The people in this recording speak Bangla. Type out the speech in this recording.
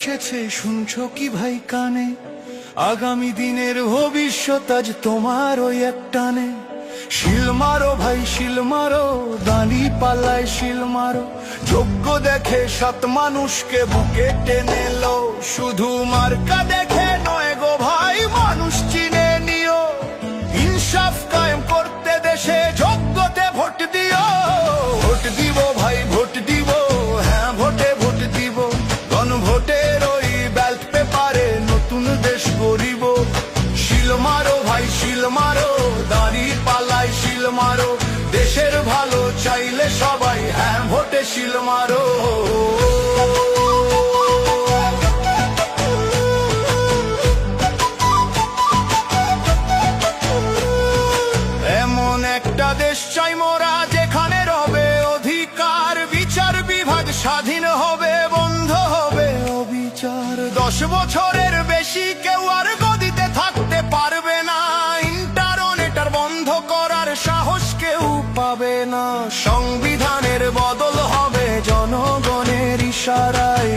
এসেছে, শুনছো কি ভাই কানে? আগামী দিনের ভবিষ্যৎ আজ তোমার ওই এক টানে। শিল মারো ভাই শিল মারো, দাঁড়ি পাল্লায় শিল মারো, যোগ্য দেখে সৎ মানুষকে বুকে টেনে লো। শুধু মার্কা দেখে নয় গো ভাই, মানুষ চিনে নিও। ইনসাফ কায়েম করতে দেশে যোগ্যতে ভোট দিও। ভোট দিব ভাই ভোট দিব, হ্যাঁ ভোটে ভোট দিব। গণভোটের ওই ব্যালট পেপারে নতুন দেশ গড়িব। শিল মারো ভাই শিল মারো, দাঁড়ি পাল্লায় শিল মারো, দেশের ভালো চাইলে সবাই হ্যাঁ ভোটে শিল মারো। এমন একটা দেশ চাই মোরা, যেখানে রবে অধিকার, বিচার বিভাগ স্বাধীন হবে, বন্ধ হবে অবিচার। 10 বছরের বেশি কেউ আর গদিতে থাকতে পারবে না, ইন্টারনেট আর বন্ধ করার সাহস কেউ পাবে না। সংবিধানের বদল হবে জনগণের ইশারায়।